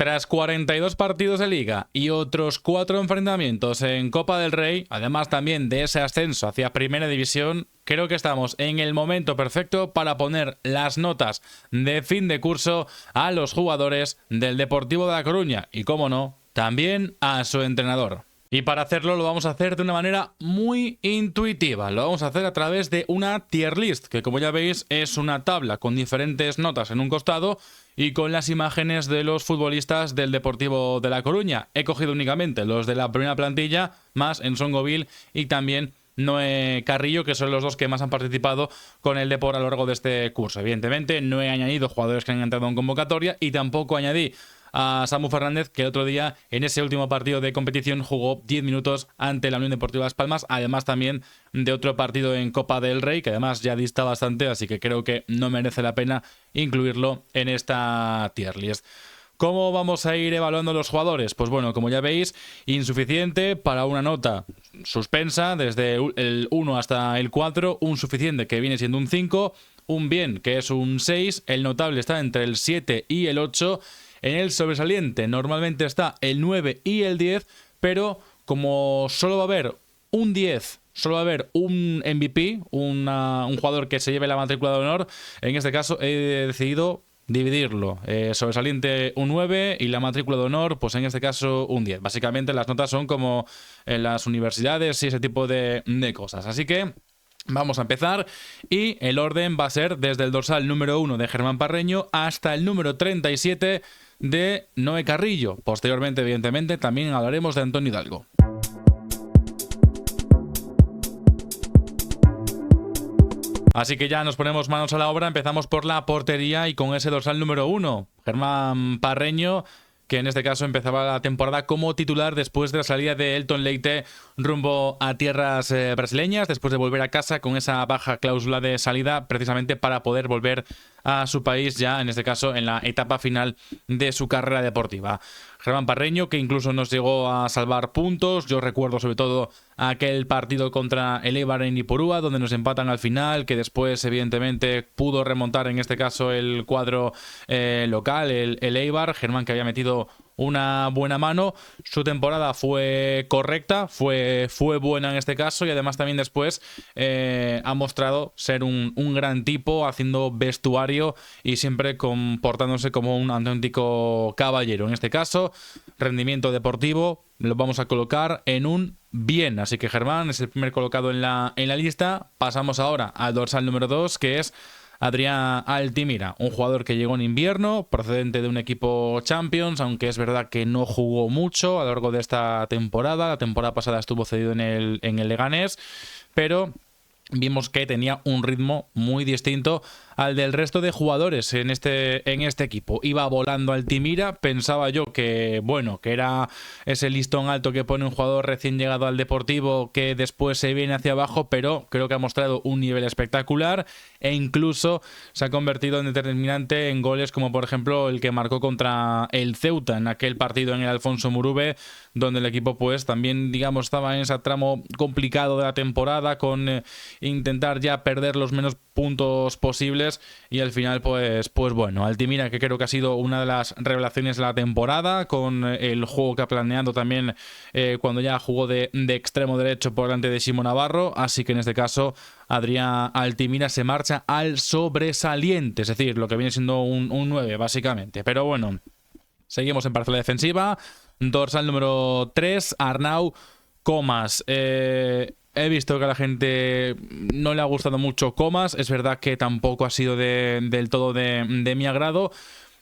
Tras 42 partidos de Liga y otros 4 enfrentamientos en Copa del Rey, además también de ese ascenso hacia Primera División, creo que estamos en el momento perfecto para poner las notas de fin de curso a los jugadores del Deportivo de La Coruña y, cómo no, también a su entrenador. Y para hacerlo lo vamos a hacer de una manera muy intuitiva. Lo vamos a hacer a través de una tier list, que como ya veis es una tabla con diferentes notas en un costado y con las imágenes de los futbolistas del Deportivo de La Coruña. He cogido únicamente los de la primera plantilla, más Ensongóvil y también Noé Carrillo, que son los dos que más han participado con el Depor a lo largo de este curso. Evidentemente no he añadido jugadores que han entrado en convocatoria y tampoco añadí a Samu Fernández, que el otro día en ese último partido de competición jugó 10 minutos ante la Unión Deportiva Las Palmas, además también de otro partido en Copa del Rey, que además ya dista bastante, así que creo que no merece la pena incluirlo en esta tier list. ¿Cómo vamos a ir evaluando los jugadores? Pues bueno, como ya veis, insuficiente para una nota suspensa, desde el 1 hasta el 4, un suficiente que viene siendo un 5, un bien que es un 6, el notable está entre el 7 y el 8, en el sobresaliente normalmente está el 9 y el 10, pero como solo va a haber un 10, solo va a haber un MVP, un jugador que se lleve la matrícula de honor, en este caso he decidido dividirlo. Sobresaliente un 9 y la matrícula de honor, pues en este caso un 10. Básicamente las notas son como en las universidades y ese tipo de cosas. Así que vamos a empezar y el orden va a ser desde el dorsal número 1 de Germán Parreño hasta el número 37 de Noé Carrillo. Posteriormente, evidentemente, también hablaremos de Antonio Hidalgo. Así que ya nos ponemos manos a la obra, empezamos por la portería y con ese dorsal número 1, Germán Parreño, que en este caso empezaba la temporada como titular después de la salida de Elton Leite rumbo a tierras brasileñas, después de volver a casa con esa baja cláusula de salida precisamente para poder volver a su país ya, en este caso, en la etapa final de su carrera deportiva. Germán Parreño, que incluso nos llegó a salvar puntos. Yo recuerdo sobre todo aquel partido contra el Eibar en Ipurúa, donde nos empatan al final, que después evidentemente pudo remontar en este caso el cuadro local, el Eibar. Germán, que había metido una buena mano, su temporada fue correcta, fue buena en este caso y además también después ha mostrado ser un gran tipo, haciendo vestuario y siempre comportándose como un auténtico caballero. En este caso, rendimiento deportivo lo vamos a colocar en un bien, así que Germán es el primer colocado en la lista. Pasamos ahora al dorsal número 2, que es Adrián Altimira, un jugador que llegó en invierno, procedente de un equipo Champions, aunque es verdad que no jugó mucho a lo largo de esta temporada. La temporada pasada estuvo cedido en el Leganés, pero vimos que tenía un ritmo muy distinto al del resto de jugadores en este equipo. Iba volando Altimira, pensaba yo que, bueno, que era ese listón alto que pone un jugador recién llegado al Deportivo que después se viene hacia abajo, pero creo que ha mostrado un nivel espectacular e incluso se ha convertido en determinante en goles como por ejemplo el que marcó contra el Ceuta en aquel partido en el Alfonso Murube, donde el equipo pues también, digamos, estaba en ese tramo complicado de la temporada con intentar ya perder los menos puntos posibles y al final pues bueno, Altimira, que creo que ha sido una de las revelaciones de la temporada con el juego que ha planeado también cuando ya jugó de extremo derecho por delante de Simón Navarro, así que en este caso Adrián Altimira se marcha al sobresaliente, es decir, lo que viene siendo un 9 básicamente, pero bueno, seguimos en parcela defensiva. Dorsal número 3, Arnau Comas. He visto que a la gente no le ha gustado mucho Comas. Es verdad que tampoco ha sido del todo de mi agrado.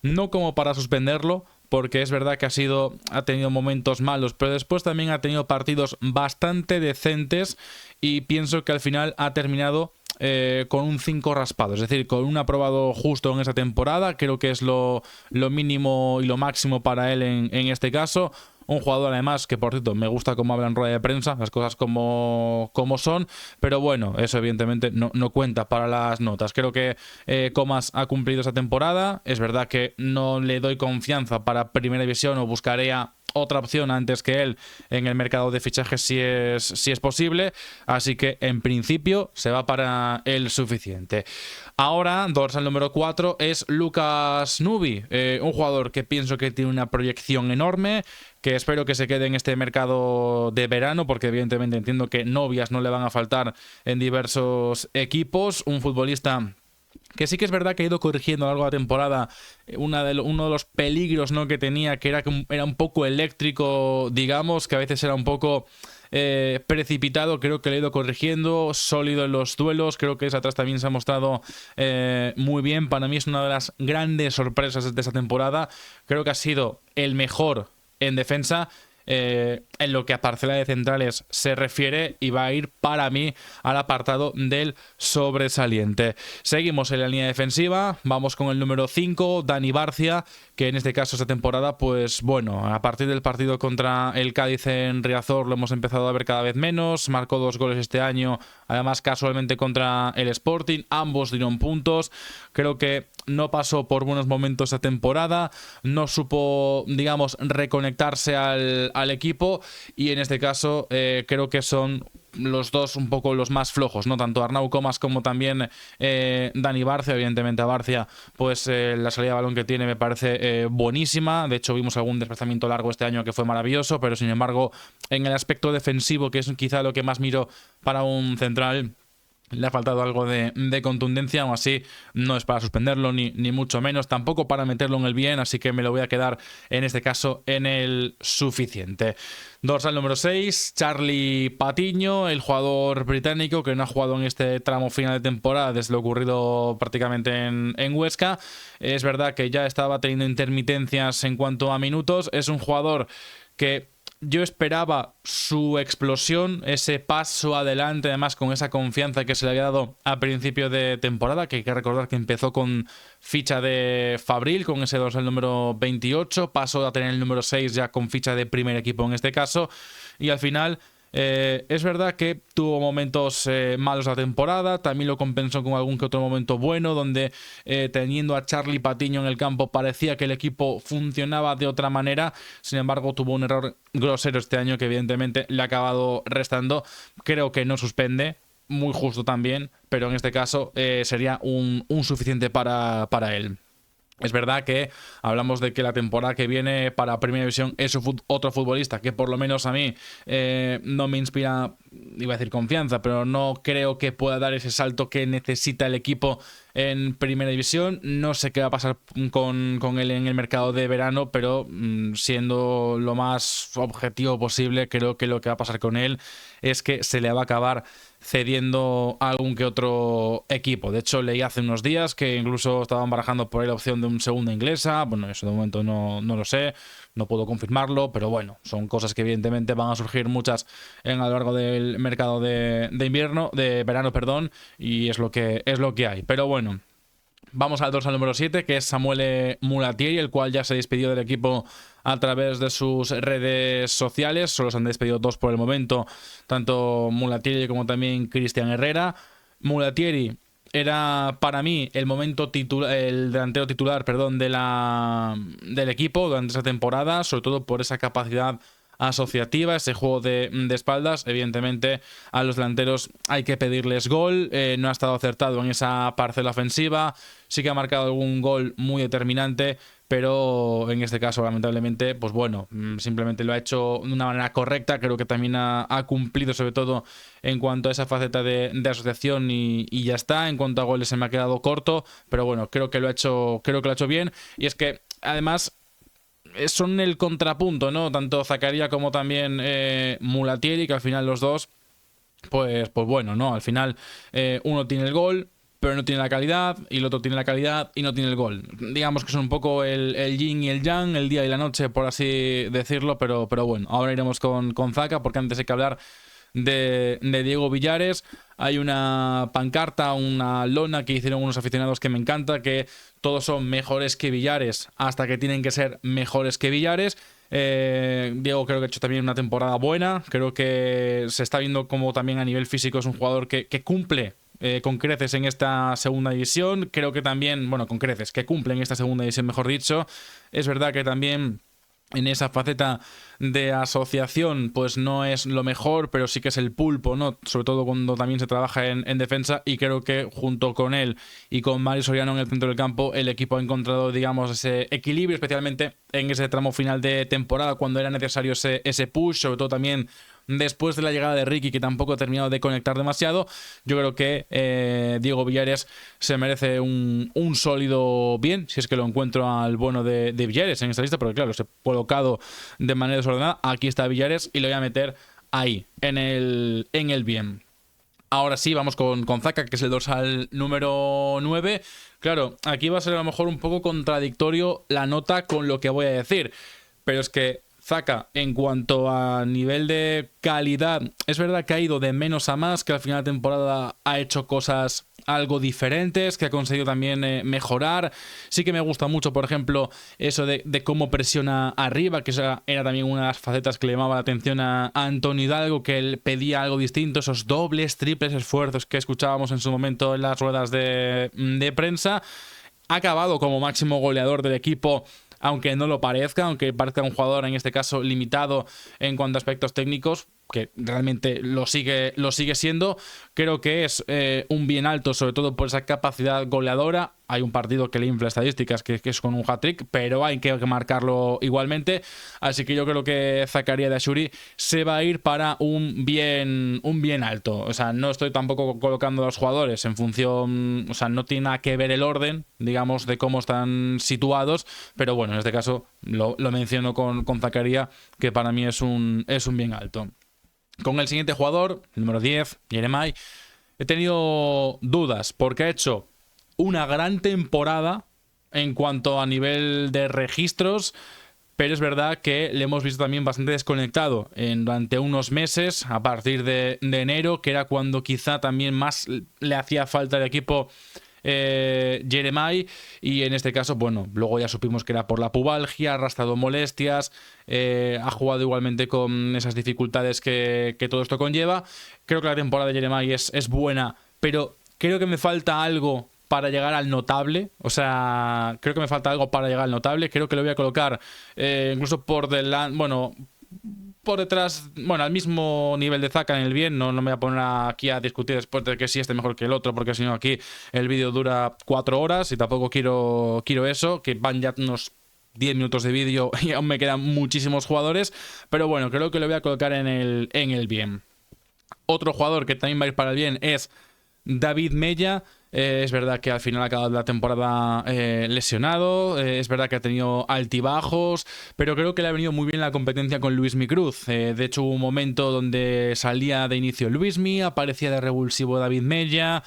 No como para suspenderlo, porque es verdad que ha tenido momentos malos, pero después también ha tenido partidos bastante decentes y pienso que al final ha terminado con un 5 raspado, es decir, con un aprobado justo en esa temporada. Creo que es lo mínimo y lo máximo para él en este caso. Un jugador además que, por cierto, me gusta cómo habla en rueda de prensa, las cosas como son, pero bueno, eso evidentemente no cuenta para las notas. Creo que Comas ha cumplido esa temporada. Es verdad que no le doy confianza para Primera División o buscaré a otra opción antes que él en el mercado de fichajes si es posible, así que en principio se va para el suficiente. Ahora, dorsal número 4 es Lucas Nubi, un jugador que pienso que tiene una proyección enorme, que espero que se quede en este mercado de verano, porque evidentemente entiendo que novias no le van a faltar en diversos equipos. Un futbolista que sí que es verdad que ha ido corrigiendo a lo largo de la temporada uno de los peligros, ¿no?, que tenía, que era un poco eléctrico, digamos, que a veces era un poco precipitado. Creo que lo ha ido corrigiendo, sólido en los duelos. Creo que esa atrás también se ha mostrado muy bien. Para mí es una de las grandes sorpresas de esta temporada. Creo que ha sido el mejor en defensa en lo que a parcela de centrales se refiere, y va a ir para mí al apartado del sobresaliente. Seguimos en la línea defensiva, vamos con el número 5, Dani Barcia, que en este caso esta temporada, pues bueno, a partir del partido contra el Cádiz en Riazor lo hemos empezado a ver cada vez menos. Marcó 2 goles este año, además casualmente contra el Sporting, ambos dieron puntos. Creo que no pasó por buenos momentos esta temporada, no supo, digamos, reconectarse al equipo, y en este caso creo que son los dos un poco los más flojos, ¿no? Tanto Arnau Comas como también Dani Barcia. Evidentemente a Barcia, pues la salida de balón que tiene me parece buenísima. De hecho vimos algún desplazamiento largo este año que fue maravilloso, pero sin embargo en el aspecto defensivo, que es quizá lo que más miro para un central, le ha faltado algo de contundencia. Aún así, no es para suspenderlo, ni mucho menos, tampoco para meterlo en el bien, así que me lo voy a quedar en este caso en el suficiente. Dorsal número 6, Charlie Patiño, el jugador británico que no ha jugado en este tramo final de temporada desde lo ocurrido prácticamente en Huesca. Es verdad que ya estaba teniendo intermitencias en cuanto a minutos. Es un jugador que yo esperaba su explosión, ese paso adelante, además con esa confianza que se le había dado a principio de temporada, que hay que recordar que empezó con ficha de Fabril, con ese dorsal número 28, pasó a tener el número 6 ya con ficha de primer equipo en este caso, y al final es verdad que tuvo momentos malos la temporada, también lo compensó con algún que otro momento bueno, donde teniendo a Charlie Patiño en el campo parecía que el equipo funcionaba de otra manera. Sin embargo, tuvo un error grosero este año que evidentemente le ha acabado restando. Creo que no suspende, muy justo también, pero en este caso sería un suficiente para él. Es verdad que hablamos de que la temporada que viene para Primera División es otro futbolista que por lo menos a mí no me inspira, iba a decir confianza, pero no creo que pueda dar ese salto que necesita el equipo en Primera División. No sé qué va a pasar con él en el mercado de verano, pero siendo lo más objetivo posible, creo que lo que va a pasar con él es que se le va a acabar cediendo a algún que otro equipo. De hecho, leí hace unos días que incluso estaban barajando por ahí la opción de un segunda inglesa. Bueno, eso de momento no lo sé, no puedo confirmarlo, pero bueno, son cosas que evidentemente van a surgir muchas a lo largo del mercado de verano, perdón, y es lo que hay. Pero bueno, vamos al dorsal número 7, que es Samuel Mulatieri, el cual ya se despidió del equipo a través de sus redes sociales. Solo se han despedido 2 por el momento, tanto Mulatieri como también Cristian Herrera. Mulatieri era para mí el delantero titular, del equipo durante esa temporada, sobre todo por esa capacidad asociativa, ese juego de espaldas. Evidentemente a los delanteros hay que pedirles gol, no ha estado acertado en esa parcela ofensiva, sí que ha marcado algún gol muy determinante, pero en este caso lamentablemente, pues bueno, simplemente lo ha hecho de una manera correcta. Creo que también ha cumplido sobre todo en cuanto a esa faceta de asociación y ya está. En cuanto a goles se me ha quedado corto, pero bueno, creo que lo ha hecho bien, y es que además son el contrapunto, ¿no? Tanto Zakaria como también Mulatieri, que al final los dos, pues bueno, ¿no? Al final uno tiene el gol, pero no tiene la calidad, y el otro tiene la calidad y no tiene el gol. Digamos que son un poco el yin y el yang, el día y la noche, por así decirlo, pero bueno, ahora iremos con Zaka, porque antes hay que hablar de Diego Villares. Hay una pancarta, una lona que hicieron unos aficionados que me encanta, que todos son mejores que Villares hasta que tienen que ser mejores que Villares. Diego creo que ha hecho también una temporada buena. Creo que se está viendo como también a nivel físico es un jugador que cumple con creces en esta segunda división. Creo que también, bueno, con creces, que cumple en esta segunda división, mejor dicho. Es verdad que también en esa faceta de asociación pues no es lo mejor, pero sí que es el pulpo, ¿no? Sobre todo cuando también se trabaja en defensa, y creo que junto con él y con Mario Soriano en el centro del campo, el equipo ha encontrado, digamos, ese equilibrio, especialmente en ese tramo final de temporada cuando era necesario ese push, sobre todo también después de la llegada de Ricky, que tampoco ha terminado de conectar demasiado. Yo creo que Diego Villares se merece un sólido bien, si es que lo encuentro al bueno de Villares en esta lista, porque claro, se ha colocado de manera desordenada. Aquí está Villares y lo voy a meter ahí, en el bien. Ahora sí, vamos con Zaka, que es el dorsal número 9. Claro, aquí va a ser a lo mejor un poco contradictorio la nota con lo que voy a decir, pero es que Zaka, en cuanto a nivel de calidad, es verdad que ha ido de menos a más, que al final de temporada ha hecho cosas algo diferentes, que ha conseguido también mejorar. Sí que me gusta mucho, por ejemplo, eso de cómo presiona arriba, que esa era también una de las facetas que le llamaba la atención a Antonio Hidalgo, que él pedía algo distinto, esos dobles, triples esfuerzos que escuchábamos en su momento en las ruedas de prensa. Ha acabado como máximo goleador del equipo, aunque no lo parezca, aunque parezca un jugador en este caso limitado en cuanto a aspectos técnicos, que realmente lo sigue siendo. Creo que es un bien alto, sobre todo por esa capacidad goleadora. Hay un partido que le infla estadísticas, que es con un hat-trick, pero hay que marcarlo igualmente. Así que yo creo que Zakaria Dashuri se va a ir para un bien alto. O sea, no estoy tampoco colocando a los jugadores en función, o sea, no tiene nada que ver el orden, digamos, de cómo están situados, pero bueno, en este caso lo menciono con Zakaria, que para mí es un bien alto. Con el siguiente jugador, el número 10, Jeremai, he tenido dudas porque ha hecho una gran temporada en cuanto a nivel de registros, pero es verdad que le hemos visto también bastante desconectado durante unos meses, a partir de enero, que era cuando quizá también más le hacía falta al equipo Jeremai, y en este caso, bueno, luego ya supimos que era por la pubalgia, ha arrastrado molestias, ha jugado igualmente con esas dificultades que todo esto conlleva. Creo que la temporada de Jeremai es buena, pero creo que me falta algo para llegar al notable. O sea, creo que me falta algo para llegar al notable. Creo que lo voy a colocar incluso por delante, bueno, por detrás, bueno, al mismo nivel de Zaka en el bien. No me voy a poner aquí a discutir después de que sí esté mejor que el otro, porque si no aquí el vídeo dura 4 horas y tampoco quiero eso, que van ya unos 10 minutos de vídeo y aún me quedan muchísimos jugadores. Pero bueno, creo que lo voy a colocar en el bien. Otro jugador que también va a ir para el bien es David Mella. Es verdad que al final ha acabado la temporada lesionado, es verdad que ha tenido altibajos, pero creo que le ha venido muy bien la competencia con Luismi Cruz. De hecho, hubo un momento donde salía de inicio Luismi, aparecía de revulsivo David Mella,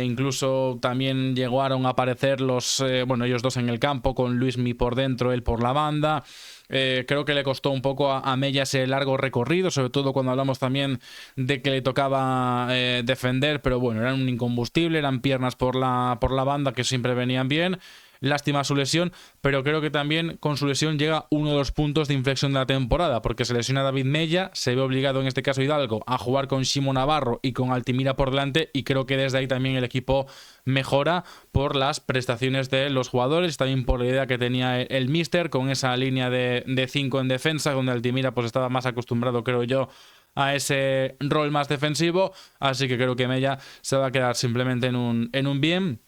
incluso también llegaron a aparecer ellos dos en el campo, con Luismi por dentro, él por la banda. Creo que le costó un poco a Mella ese largo recorrido, sobre todo cuando hablamos también de que le tocaba defender, pero bueno, eran un incombustible, eran piernas por la banda que siempre venían bien. Lástima su lesión, pero creo que también con su lesión llega uno de los puntos de inflexión de la temporada, porque se lesiona David Mella, se ve obligado en este caso Hidalgo a jugar con Shimo Navarro y con Altimira por delante, y creo que desde ahí también el equipo mejora por las prestaciones de los jugadores, también por la idea que tenía el míster con esa línea de 5 en defensa, donde Altimira pues estaba más acostumbrado, creo yo, a ese rol más defensivo. Así que creo que Mella se va a quedar simplemente en un bien.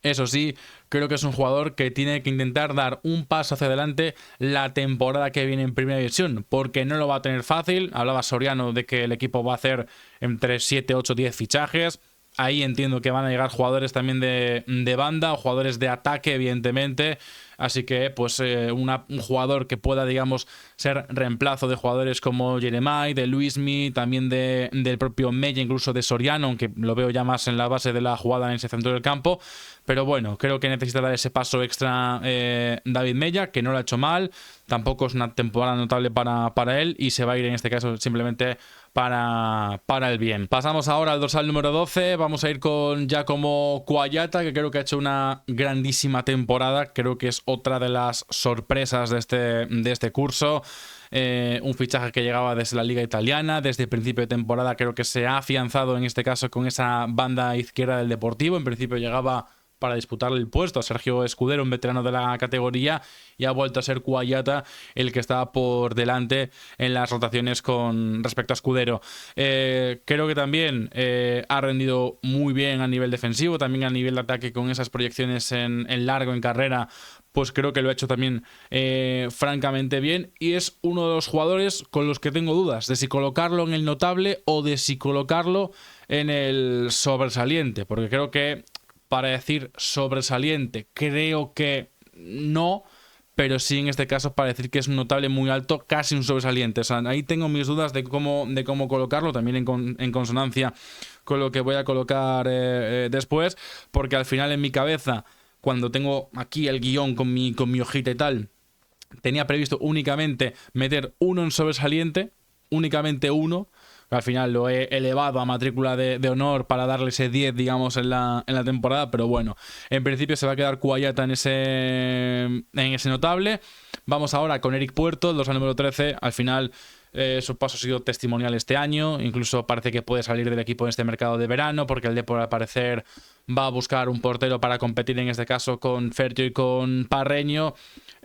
Eso sí, creo que es un jugador que tiene que intentar dar un paso hacia adelante la temporada que viene en Primera División, porque no lo va a tener fácil. Hablaba Soriano de que el equipo va a hacer entre 7, 8, 10 fichajes. Ahí entiendo que van a llegar jugadores también de banda o jugadores de ataque, evidentemente. Así que, pues, un jugador que pueda, digamos, ser reemplazo de jugadores como Jeremai, de Luismi, también del propio Mella, incluso de Soriano, aunque lo veo ya más en la base de la jugada en ese centro del campo. Pero bueno, creo que necesita dar ese paso extra David Mella, que no lo ha hecho mal. Tampoco es una temporada notable para él, y se va a ir en este caso simplemente para el bien. Pasamos ahora al dorsal número 12. Vamos a ir con Giacomo Quagliata, que creo que ha hecho una grandísima temporada. Creo que es otra de las sorpresas de este curso. Un fichaje que llegaba desde la Liga Italiana, desde el principio de temporada. Creo que se ha afianzado en este caso con esa banda izquierda del Deportivo. En principio llegaba para disputarle el puesto a Sergio Escudero, un veterano de la categoría, y ha vuelto a ser Cuayata el que está por delante en las rotaciones con respecto a Escudero. Creo que también ha rendido muy bien a nivel defensivo, también a nivel de ataque con esas proyecciones en largo, en carrera, pues creo que lo ha hecho también francamente bien, y es uno de los jugadores con los que tengo dudas de si colocarlo en el notable o de si colocarlo en el sobresaliente, porque creo que para decir sobresaliente creo que no, pero sí en este caso para decir que es un notable muy alto, casi un sobresaliente. O sea, ahí tengo mis dudas de cómo colocarlo, también en consonancia con lo que voy a colocar después, porque al final en mi cabeza, cuando tengo aquí el guión con mi hojita y tal, tenía previsto únicamente meter uno en sobresaliente, únicamente uno. Al final lo he elevado a matrícula de honor para darle ese 10, digamos, en la temporada. Pero bueno, en principio se va a quedar Cuayata en ese notable. Vamos ahora con Eric Puerto, el dorsal número 13. Al final su paso ha sido testimonial este año. Incluso parece que puede salir del equipo en este mercado de verano, porque el Depor al parecer va a buscar un portero para competir, en este caso con Fertio y con Parreño.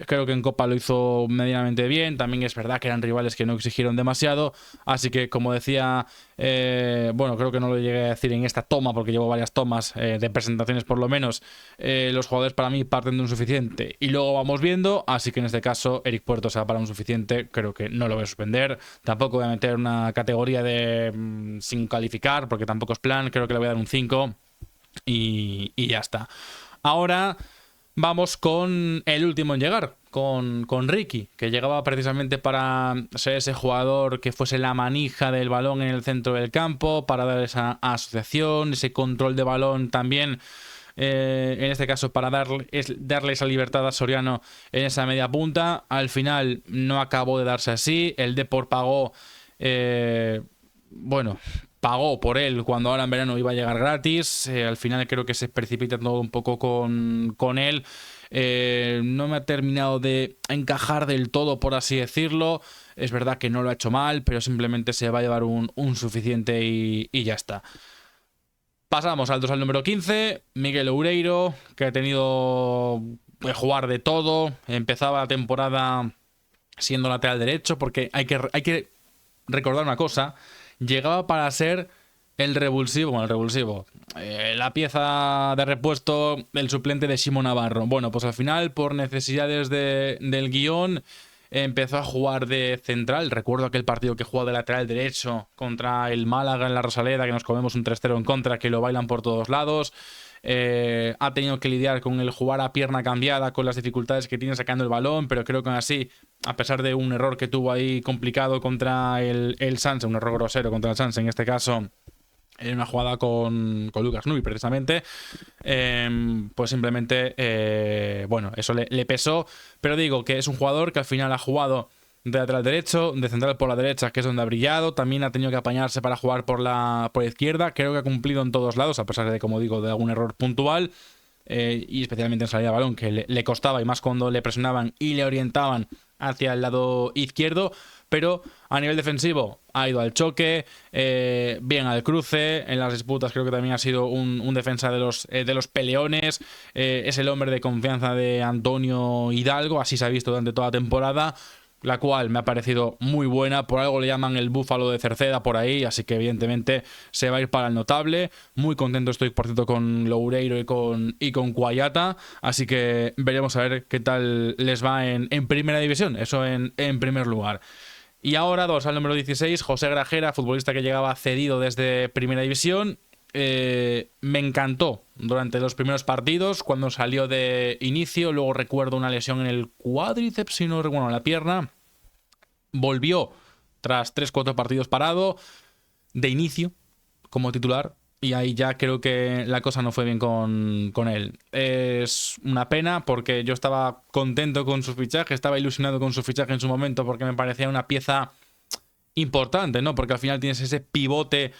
Creo que en Copa lo hizo medianamente bien. También es verdad que eran rivales que no exigieron demasiado. Así que, como decía, bueno, creo que no lo llegué a decir en esta toma, porque llevo varias tomas de presentaciones por lo menos. Los jugadores para mí parten de un suficiente y luego vamos viendo. Así que en este caso, Eric Puerto se va para un suficiente. Creo que no lo voy a suspender. Tampoco voy a meter una categoría de sin calificar, porque tampoco es plan. Creo que le voy a dar un 5 y ya está. Ahora vamos con el último en llegar, con Ricky, que llegaba precisamente para ser ese jugador que fuese la manija del balón en el centro del campo, para dar esa asociación, ese control de balón también, en este caso para darle esa libertad a Soriano en esa media punta. Al final no acabó de darse así, el Depor pagó, pagó por él cuando ahora en verano iba a llegar gratis. Al final creo que se precipita todo un poco con él. No me ha terminado de encajar del todo, por así decirlo. Es verdad que no lo ha hecho mal, pero simplemente se va a llevar un suficiente y ya está. Pasamos al dorsal número 15, Miguel Oureiro, que ha tenido que jugar de todo. Empezaba la temporada siendo lateral derecho, porque hay que recordar una cosa. Llegaba para ser el revulsivo, la pieza de repuesto, el suplente de Ximo Navarro. Bueno, pues al final, por necesidades del guión, empezó a jugar de central. Recuerdo aquel partido que jugó de lateral derecho contra el Málaga en la Rosaleda, que nos comemos un 3-0 en contra, que lo bailan por todos lados. Ha tenido que lidiar con el jugar a pierna cambiada, con las dificultades que tiene sacando el balón, pero creo que aún así, a pesar de un error que tuvo ahí complicado contra el Sanse, un error grosero contra el Sanse en este caso, en una jugada con Lucas Nui precisamente, pues simplemente eso le pesó. Pero digo que es un jugador que al final ha jugado de lateral derecho, de central por la derecha, que es donde ha brillado. También ha tenido que apañarse para jugar por la izquierda. Creo que ha cumplido en todos lados, a pesar de, como digo, de algún error puntual, y especialmente en salida de balón, que le costaba, y más cuando le presionaban y le orientaban hacia el lado izquierdo. Pero a nivel defensivo ha ido al choque, bien al cruce. En las disputas creo que también ha sido un defensa de los peleones. Es el hombre de confianza de Antonio Hidalgo, así se ha visto durante toda la temporada, la cual me ha parecido muy buena. Por algo le llaman el búfalo de Cerceda por ahí, así que evidentemente se va a ir para el notable. Muy contento estoy, por cierto, con Loureiro y con Cuayata, así que veremos a ver qué tal les va en primera división, eso en primer lugar. Y ahora, dorsal número 16, José Grajera, futbolista que llegaba cedido desde primera división. Me encantó durante los primeros partidos cuando salió de inicio. Luego recuerdo una lesión en el cuádriceps, si no recuerdo, en la pierna. Volvió tras 3-4 partidos parado de inicio como titular, y ahí ya creo que la cosa no fue bien con él. Es una pena, porque yo estaba contento con su fichaje, estaba ilusionado con su fichaje en su momento, porque me parecía una pieza importante, ¿no? Porque al final tienes ese pivote,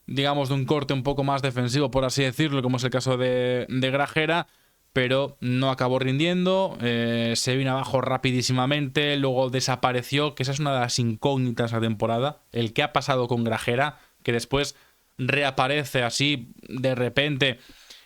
digamos, de un corte un poco más defensivo, por así decirlo, como es el caso de Grajera, pero no acabó rindiendo, se vino abajo rapidísimamente, luego desapareció, que esa es una de las incógnitas de la temporada, el que ha pasado con Grajera, que después reaparece así de repente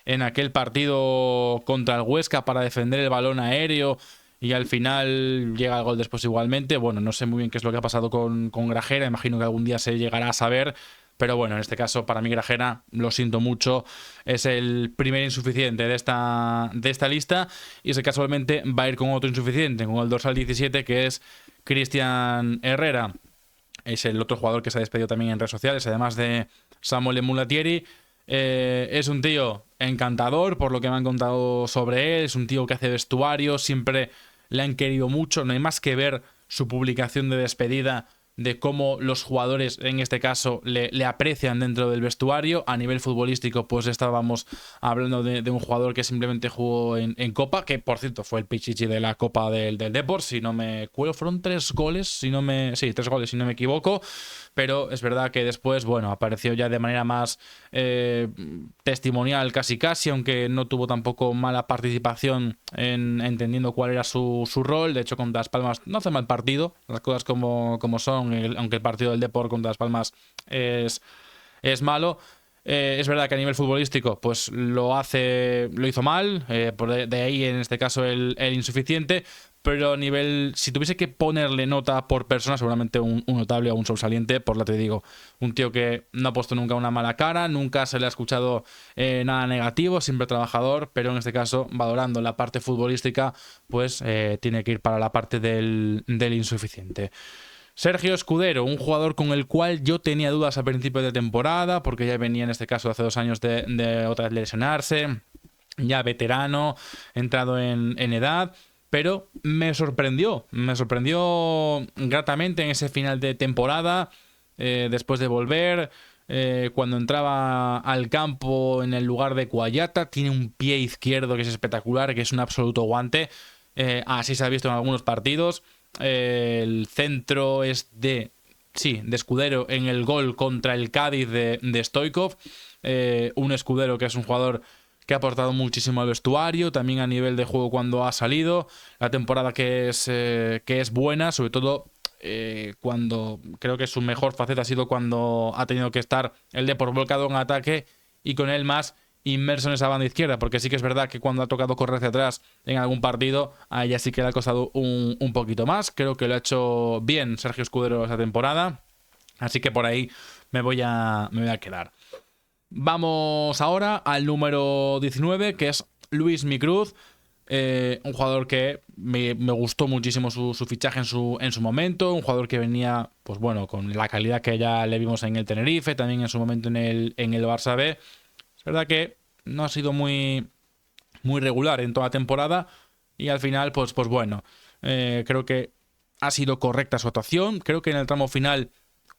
en aquel partido contra el Huesca para defender el balón aéreo y al final llega el gol después igualmente. Bueno, no sé muy bien qué es lo que ha pasado con Grajera, imagino que algún día se llegará a saber, pero bueno, en este caso para mí Grajera, lo siento mucho, es el primer insuficiente de esta lista y ese casualmente va a ir con otro insuficiente, con el dorsal 17 que es Cristian Herrera. Es el otro jugador que se ha despedido también en redes sociales, además de Samuel Mulatieri. Es un tío encantador, por lo que me han contado sobre él. Es un tío que hace vestuario, siempre le han querido mucho. No hay más que ver su publicación de despedida de cómo los jugadores, en este caso, le aprecian dentro del vestuario. A nivel futbolístico, pues estábamos hablando de un jugador que simplemente jugó en Copa, que por cierto fue el pichichi de la Copa del Depor, si no me acuerdo, fueron 3 goles, sí, 3 goles, si no me equivoco. Pero es verdad que después, bueno, apareció ya de manera más testimonial casi, aunque no tuvo tampoco mala participación en entendiendo cuál era su rol. De hecho, contra Las Palmas no hace mal partido, las cosas como son, aunque el partido del Depor contra Las Palmas es malo. Es verdad que a nivel futbolístico pues lo hizo mal, de ahí en este caso el insuficiente, pero a nivel, si tuviese que ponerle nota por persona, seguramente un notable o un sobresaliente, por lo que te digo, un tío que no ha puesto nunca una mala cara, nunca se le ha escuchado nada negativo, siempre trabajador, pero en este caso, valorando la parte futbolística, pues tiene que ir para la parte del insuficiente. Sergio Escudero, un jugador con el cual yo tenía dudas a principio de temporada, porque ya venía en este caso hace 2 años de otra vez lesionarse, ya veterano, entrado en edad, pero me sorprendió gratamente en ese final de temporada, después de volver, cuando entraba al campo en el lugar de Cuayata, tiene un pie izquierdo que es espectacular, que es un absoluto guante, así se ha visto en algunos partidos. El centro es de Escudero en el gol contra el Cádiz de Stoichkov, un Escudero que es un jugador que ha aportado muchísimo al vestuario, también a nivel de juego cuando ha salido, la temporada que es buena, sobre todo cuando creo que su mejor faceta ha sido cuando ha tenido que estar el Depor volcado en ataque y con él más inmerso en esa banda izquierda, porque sí que es verdad que cuando ha tocado correr hacia atrás en algún partido, a ella sí que le ha costado un poquito más. Creo que lo ha hecho bien Sergio Escudero esa temporada, así que por ahí me voy a quedar. Vamos ahora al número 19, que es Luis Micruz, un jugador que me gustó muchísimo su fichaje en su momento, un jugador que venía, pues bueno, con la calidad que ya le vimos en el Tenerife, también en su momento en el Barça B. Es verdad que no ha sido muy regular en toda la temporada y al final, pues bueno, creo que ha sido correcta su actuación. Creo que en el tramo final,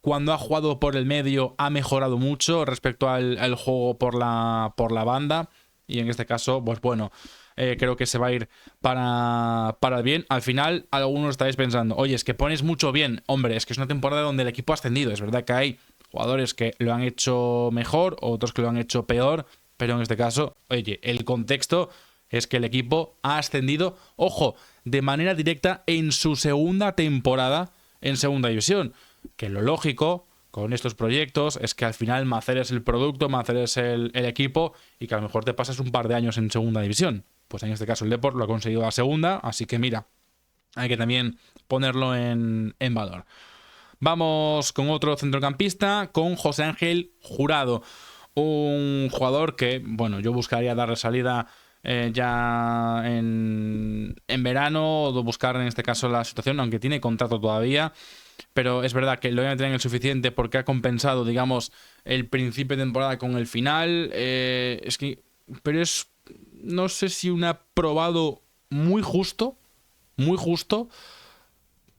cuando ha jugado por el medio, ha mejorado mucho respecto al juego por la banda y en este caso, pues bueno, creo que se va a ir para el bien. Al final, algunos estáis pensando, oye, es que pones mucho bien. Hombre, es que es una temporada donde el equipo ha ascendido. Es verdad que hay jugadores que lo han hecho mejor, otros que lo han hecho peor, pero en este caso, oye, el contexto es que el equipo ha ascendido, ojo, de manera directa en su segunda temporada en segunda división. Que lo lógico con estos proyectos es que al final maceres el producto, maceres el equipo y que a lo mejor te pasas un par de años en segunda división. Pues en este caso el Depor lo ha conseguido a segunda, así que mira, hay que también ponerlo en valor. Vamos con otro centrocampista, con José Ángel Jurado, un jugador que, bueno, yo buscaría darle salida ya en verano, o buscar en este caso la situación, aunque tiene contrato todavía, pero es verdad que lo voy a meter en el suficiente porque ha compensado, digamos, el principio de temporada con el final. Pero no sé si un aprobado muy justo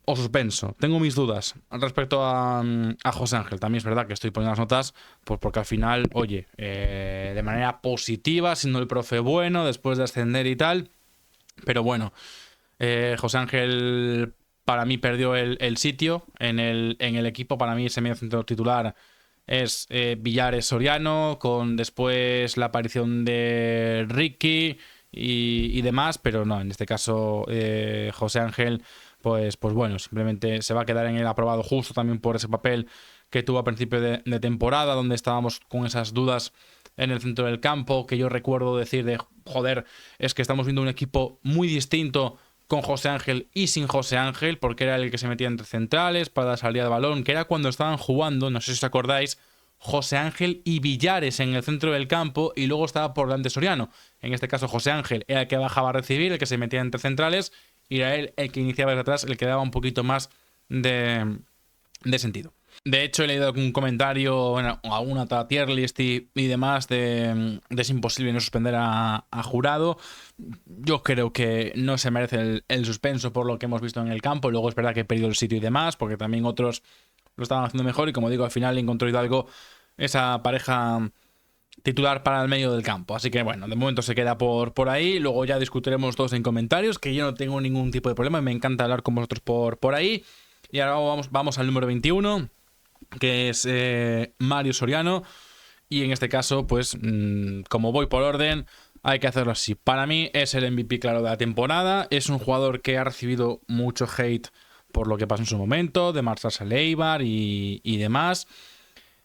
o suspenso. Tengo mis dudas respecto a José Ángel. También es verdad que estoy poniendo las notas porque al final, oye, de manera positiva, siendo el profe bueno, después de ascender y tal. Pero bueno, José Ángel para mí perdió el sitio en el equipo. Para mí ese mediocentro titular es Villares Soriano, con después la aparición de Ricky y demás, pero no, en este caso José Ángel pues bueno, simplemente se va a quedar en el aprobado justo también por ese papel que tuvo a principio de temporada, donde estábamos con esas dudas en el centro del campo, que yo recuerdo decir de, joder, es que estamos viendo un equipo muy distinto con José Ángel y sin José Ángel, porque era el que se metía entre centrales para la salida de balón, que era cuando estaban jugando, no sé si os acordáis, José Ángel y Villares en el centro del campo, y luego estaba por delante Soriano. En este caso José Ángel era el que bajaba a recibir, el que se metía entre centrales, y era él el que iniciaba desde atrás, el que daba un poquito más de sentido. De hecho, he leído algún comentario, bueno, alguna tier list y demás de es imposible no suspender a Jurado. Yo creo que no se merece el suspenso por lo que hemos visto en el campo. Luego es verdad que he perdido el sitio y demás, porque también otros lo estaban haciendo mejor. Y como digo, al final encontró Hidalgo esa pareja titular para el medio del campo. Así que bueno, de momento se queda por ahí. Luego ya discutiremos todos en comentarios, que yo no tengo ningún tipo de problema y me encanta hablar con vosotros por ahí. Y ahora vamos al número 21, que es Mario Soriano. Y en este caso, pues, como voy por orden, hay que hacerlo así. Para mí es el MVP claro de la temporada. Es un jugador que ha recibido mucho hate por lo que pasó en su momento, de marcharse al Eibar y demás.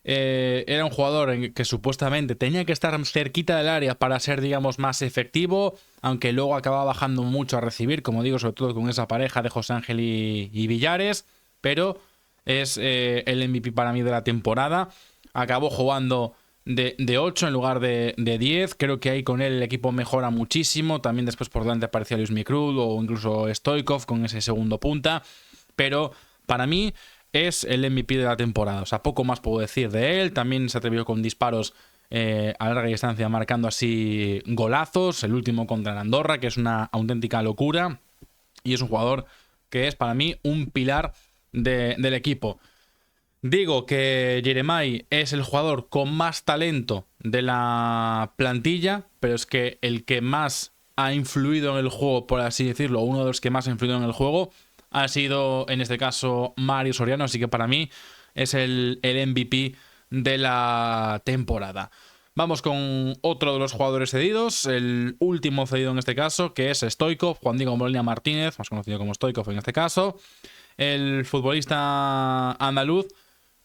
Era un jugador que supuestamente tenía que estar cerquita del área para ser, digamos, más efectivo, aunque luego acababa bajando mucho a recibir, como digo, sobre todo con esa pareja de José Ángel y Villares, pero es el MVP para mí de la temporada. Acabó jugando de 8 en lugar de 10. Creo que ahí con él el equipo mejora muchísimo. También después por delante aparecía Luis Mikrud o incluso Stoichkov con ese segundo punta. Pero para mí es el MVP de la temporada. O sea, poco más puedo decir de él. También se atrevió con disparos a larga distancia, marcando así golazos. El último contra el Andorra, que es una auténtica locura. Y es un jugador que es para mí un pilar del equipo. Digo que Jeremai es el jugador con más talento de la plantilla, pero es que el que más ha influido en el juego, por así decirlo, uno de los que más ha influido en el juego, ha sido en este caso Mario Soriano, así que para mí es el MVP de la temporada. Vamos con otro de los jugadores cedidos, el último cedido en este caso, que es Stoichkov, Juan Diego Molina Martínez, más conocido como Stoichkov en este caso. El futbolista andaluz,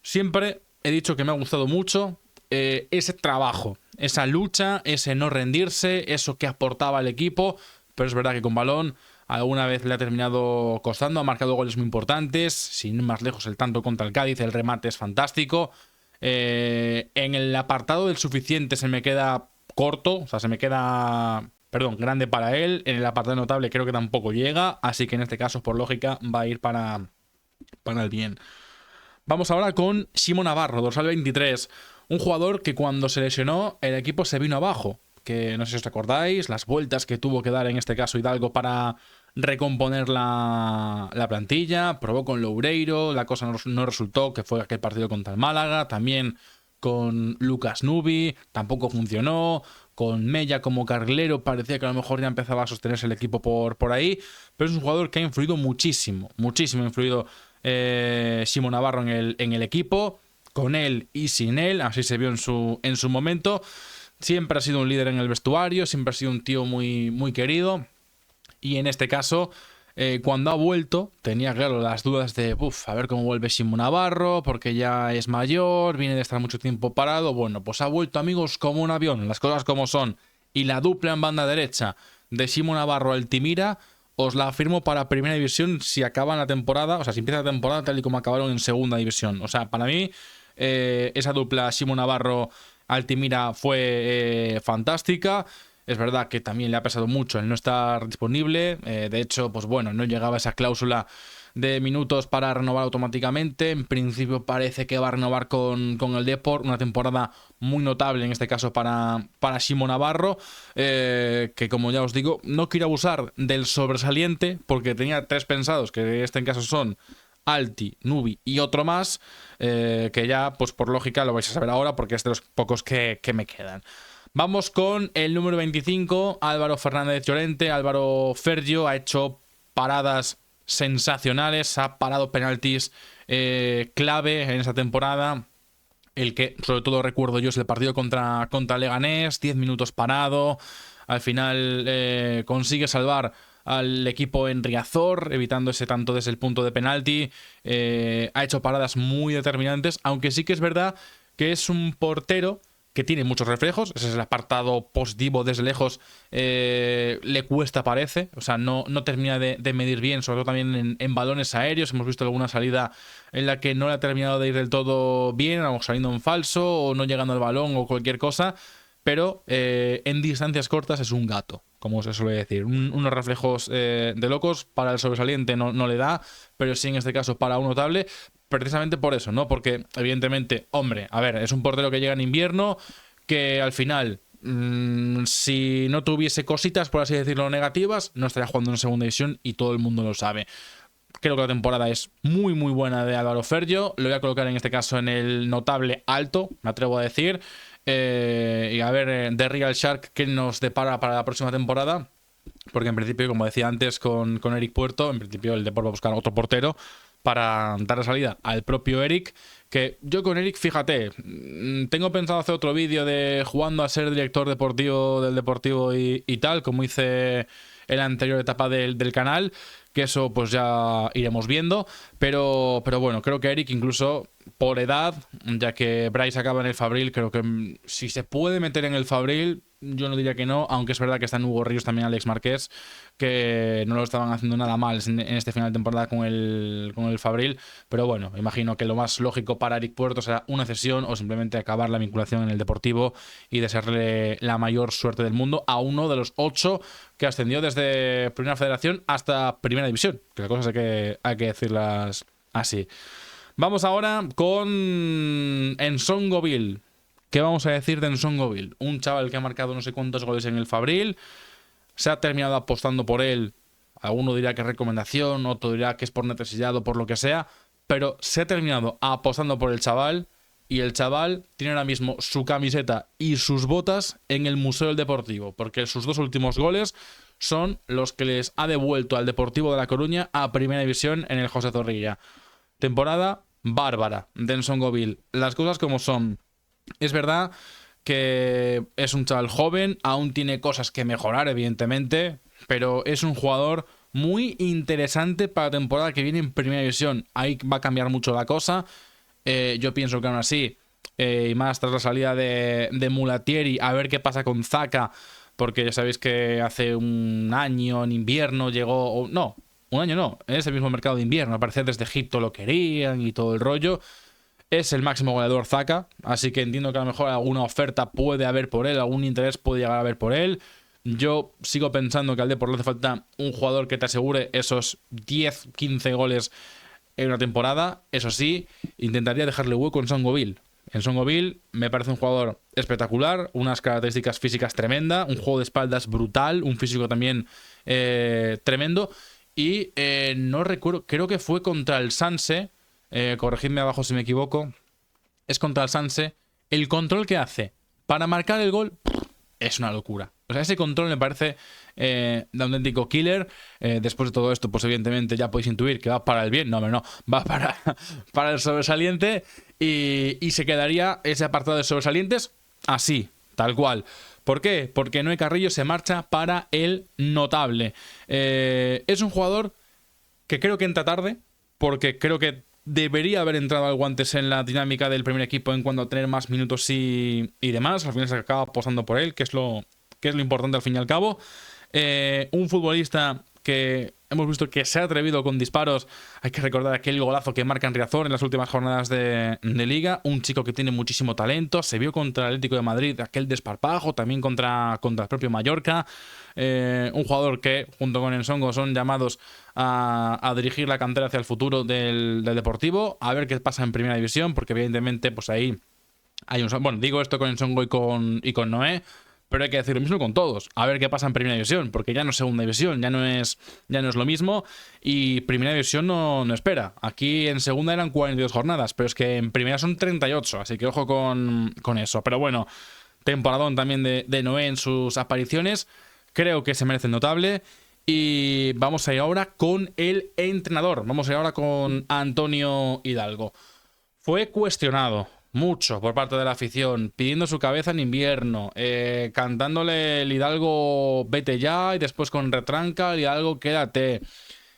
siempre he dicho que me ha gustado mucho ese trabajo, esa lucha, ese no rendirse, eso que aportaba al equipo, pero es verdad que con balón alguna vez le ha terminado costando, ha marcado goles muy importantes, sin ir más lejos el tanto contra el Cádiz, el remate es fantástico. En el apartado del suficiente se me queda corto, o sea, se me queda, perdón, grande para él. En el apartado notable creo que tampoco llega, así que en este caso, por lógica, va a ir para el bien. Vamos ahora con Ximo Navarro, dorsal 23, un jugador que cuando se lesionó el equipo se vino abajo, que no sé si os acordáis, las vueltas que tuvo que dar en este caso Hidalgo para recomponer la plantilla, probó con Loureiro, la cosa no resultó, que fue aquel partido contra el Málaga, también con Lucas Nubi, tampoco funcionó, con Mella como carrilero parecía que a lo mejor ya empezaba a sostenerse el equipo por ahí, pero es un jugador que ha influido muchísimo ha influido Ximo Navarro en el equipo, con él y sin él, así se vio en su momento. Siempre ha sido un líder en el vestuario, siempre ha sido un tío muy, muy querido. Y en este caso, cuando ha vuelto, tenía claro las dudas de a ver cómo vuelve Ximo Navarro, porque ya es mayor, viene de estar mucho tiempo parado. Bueno, pues ha vuelto, amigos, como un avión, las cosas como son. Y la dupla en banda derecha de Ximo Navarro Altimira, os la afirmo para primera división si acaban la temporada, o sea, si empieza la temporada tal y como acabaron en segunda división. O sea, para mí, esa dupla Ximo Navarro Altimira fue fantástica. Es verdad que también le ha pesado mucho el no estar disponible. De hecho, pues bueno, no llegaba esa cláusula de minutos para renovar automáticamente. En principio parece que va a renovar con el Depor. Una temporada muy notable en este caso para Ximo Navarro. Que como ya os digo, no quiero abusar del sobresaliente porque tenía 3 pensados, que en este caso son Alti, Nubi y otro más, que ya pues por lógica lo vais a saber ahora porque es de los pocos que me quedan. Vamos con el número 25, Álvaro Fernández Llorente. Álvaro Fergio ha hecho paradas sensacionales, ha parado penaltis clave en esta temporada. El que sobre todo recuerdo yo es el partido contra Leganés, 10 minutos parado. Al final consigue salvar al equipo en Riazor, evitando ese tanto desde el punto de penalti. Ha hecho paradas muy determinantes, aunque sí que es verdad que es un portero que tiene muchos reflejos, ese es el apartado positivo. Desde lejos le cuesta, parece, o sea, no termina de medir bien, sobre todo también en balones aéreos. Hemos visto alguna salida en la que no le ha terminado de ir del todo bien, o saliendo en falso, o no llegando al balón, o cualquier cosa, pero en distancias cortas es un gato, como se suele decir. Unos reflejos de locos. Para el sobresaliente no le da, pero sí en este caso para un notable, precisamente por eso, ¿no? Porque evidentemente, hombre, a ver, es un portero que llega en invierno, que al final, si no tuviese cositas, por así decirlo, negativas, no estaría jugando en segunda división, y todo el mundo lo sabe. Creo que la temporada es muy muy buena de Álvaro Ferllo. Lo voy a colocar en este caso en el notable alto, me atrevo a decir. Y a ver, de Real Shark, qué nos depara para la próxima temporada. Porque en principio, como decía antes con Eric Puerto, en principio el Depor va a buscar otro portero para dar salida al propio Eric. Que yo con Eric, fíjate, tengo pensado hacer otro vídeo de jugando a ser director deportivo del Deportivo y tal, como hice en la anterior etapa del canal, que eso pues ya iremos viendo. Pero bueno, creo que Eric, incluso por edad, ya que Bryce acaba en el Fabril, creo que si se puede meter en el Fabril, yo no diría que no, aunque es verdad que están Hugo Ríos, también Alex Márquez, que no lo estaban haciendo nada mal en este final de temporada con el Fabril. Pero bueno, imagino que lo más lógico para Eric Puerto será una cesión, o simplemente acabar la vinculación en el Deportivo y desearle la mayor suerte del mundo a uno de los 8 que ascendió desde Primera Federación hasta Primera División, que las cosas hay que decirlas así. Vamos ahora con Nsongoville. ¿Qué vamos a decir de Nsongoville? Un chaval que ha marcado no sé cuántos goles en el Fabril. Se ha terminado apostando por él. Alguno dirá que es recomendación, otro dirá que es por necesidad o por lo que sea, pero se ha terminado apostando por el chaval, y el chaval tiene ahora mismo su camiseta y sus botas en el Museo del Deportivo, porque sus 2 últimos goles son los que les ha devuelto al Deportivo de La Coruña a Primera División en el José Zorrilla. Temporada bárbara de Nsongoville. Las cosas como son. Es verdad que es un chaval joven, aún tiene cosas que mejorar, evidentemente, pero es un jugador muy interesante para la temporada que viene en Primera División. Ahí va a cambiar mucho la cosa. Yo pienso que aún así, y más tras la salida de Mulatieri, a ver qué pasa con Zaka, porque ya sabéis que hace un año en invierno llegó... No, un año no, en ese mismo mercado de invierno, al parecer desde Egipto lo querían y todo el rollo. Es el máximo goleador Zaka, así que entiendo que a lo mejor alguna oferta puede haber por él, algún interés puede llegar a haber por él. Yo sigo pensando que al Depor le hace falta un jugador que te asegure esos 10-15 goles en una temporada. Eso sí, intentaría dejarle hueco en Nsongoville. Nsongoville me parece un jugador espectacular, unas características físicas tremendas, un juego de espaldas brutal, un físico también tremendo. Y no recuerdo, creo que fue contra el Sanse. Corregidme abajo si me equivoco. Es contra el Sanse. El control que hace para marcar el gol es una locura. O sea, ese control me parece de auténtico killer. Después de todo esto, pues evidentemente ya podéis intuir que va para el bien. No, va para el sobresaliente. Y se quedaría ese apartado de sobresalientes así, tal cual. ¿Por qué? Porque Noé Carrillo se marcha para el notable. Es un jugador que creo que entra tarde, porque creo que debería haber entrado algo antes en la dinámica del primer equipo en cuanto a tener más minutos y demás. Al final se acaba apostando por él, que es lo importante al fin y al cabo. Un futbolista que hemos visto que se ha atrevido con disparos. Hay que recordar aquel golazo que marca en Riazor en las últimas jornadas de Liga. Un chico que tiene muchísimo talento. Se vio contra el Atlético de Madrid aquel desparpajo, también contra el propio Mallorca. Un jugador que, junto con Nsongo, son llamados a dirigir la cantera hacia el futuro del Deportivo. A ver qué pasa en Primera División, porque evidentemente pues ahí hay un... Bueno, digo esto con Nsongo y con Noé, pero hay que decir lo mismo con todos. A ver qué pasa en Primera División, porque ya no es Segunda División, ya no es lo mismo. Y Primera División no espera. Aquí en Segunda eran 42 jornadas, pero es que en Primera son 38, así que ojo con eso. Pero bueno, temporadón también de Noé en sus apariciones. Creo que se merece notable. Y vamos a ir ahora con el entrenador. Vamos a ir ahora con Antonio Hidalgo. Fue cuestionado mucho por parte de la afición, pidiendo su cabeza en invierno, cantándole el Hidalgo vete ya, y después con retranca el Hidalgo quédate.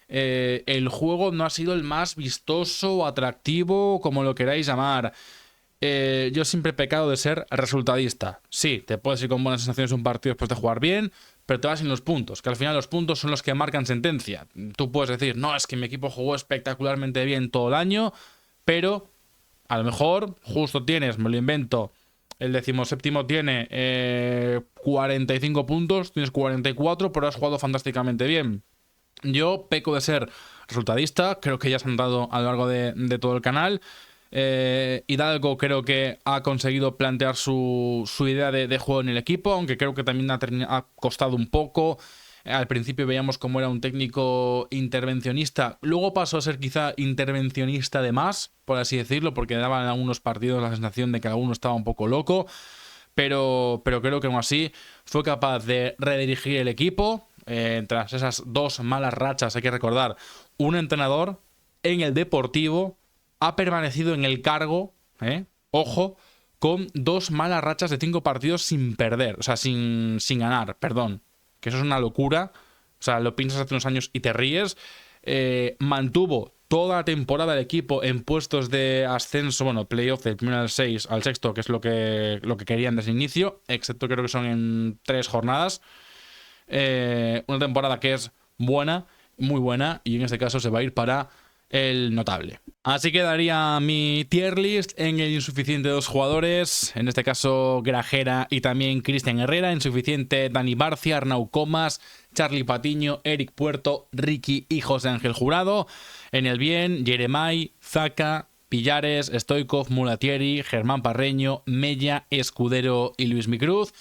El juego no ha sido el más vistoso o atractivo, como lo queráis llamar. yo siempre he pecado de ser resultadista. Sí, te puedes ir con buenas sensaciones un partido después de jugar bien, pero te vas sin los puntos, que al final los puntos son los que marcan sentencia. Tú puedes decir, no, es que mi equipo jugó espectacularmente bien todo el año, pero a lo mejor justo tienes, me lo invento, el 17º tiene 45 puntos, tienes 44, pero has jugado fantásticamente bien. Yo peco de ser resultadista, creo que ya se han dado a lo largo de todo el canal. Hidalgo creo que ha conseguido plantear su idea de juego en el equipo, aunque creo que también ha costado un poco. Al principio veíamos cómo era un técnico intervencionista, luego pasó a ser quizá intervencionista de más, por así decirlo, porque daban en algunos partidos la sensación de que alguno estaba un poco loco, pero creo que aún así fue capaz de redirigir el equipo. Tras esas 2 malas rachas, hay que recordar, un entrenador en el Deportivo ha permanecido en el cargo, ojo, con 2 malas rachas de 5 partidos sin perder, o sea, sin ganar, perdón, que eso es una locura. O sea, lo piensas hace unos años y te ríes. Mantuvo toda la temporada el equipo en puestos de ascenso, bueno, playoff del primero al 6 al sexto, que es lo que querían desde el inicio, excepto creo que son en 3 jornadas. Una temporada que es buena, muy buena, y en este caso se va a ir para el notable. Así quedaría mi tier list. En el insuficiente 2 jugadores, en este caso Grajera y también Cristian Herrera. Insuficiente Dani Barcia, Arnau Comas, Charlie Patiño, Eric Puerto, Ricky y José Ángel Jurado. En el bien, Jeremai, Zaka, Pillares, Stoikov, Mulatieri, Germán Parreño, Mella, Escudero y Luis Micruz.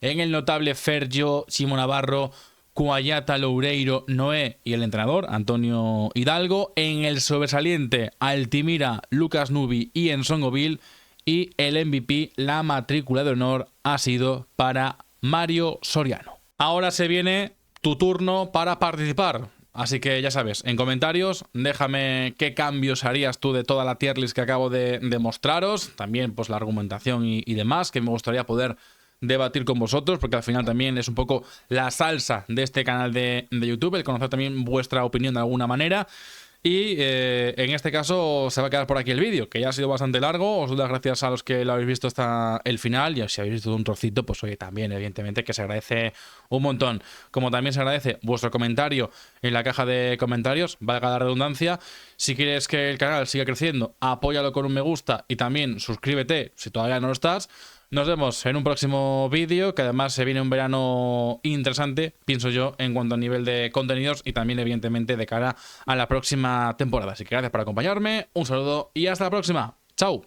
En el notable, Fergio, Simón Navarro, Cuayata, Loureiro, Noé y el entrenador, Antonio Hidalgo. En el sobresaliente, Altimira, Lucas Nubi y Ensongoville. Y el MVP, la matrícula de honor, ha sido para Mario Soriano. Ahora se viene tu turno para participar. Así que ya sabes, en comentarios déjame qué cambios harías tú de toda la tier list que acabo de mostraros. También pues la argumentación y demás, que me gustaría poder debatir con vosotros, porque al final también es un poco la salsa de este canal de YouTube, el conocer también vuestra opinión de alguna manera. Y en este caso se va a quedar por aquí el vídeo, que ya ha sido bastante largo. Os doy las gracias a los que lo habéis visto hasta el final, y si habéis visto un trocito, pues oye, también evidentemente que se agradece un montón. Como también se agradece vuestro comentario en la caja de comentarios, valga la redundancia. Si quieres que el canal siga creciendo, apóyalo con un me gusta y también suscríbete si todavía no lo estás. Nos vemos en un próximo vídeo, que además se viene un verano interesante, pienso yo, en cuanto a nivel de contenidos y también evidentemente de cara a la próxima temporada. Así que gracias por acompañarme, un saludo y hasta la próxima. ¡Chao!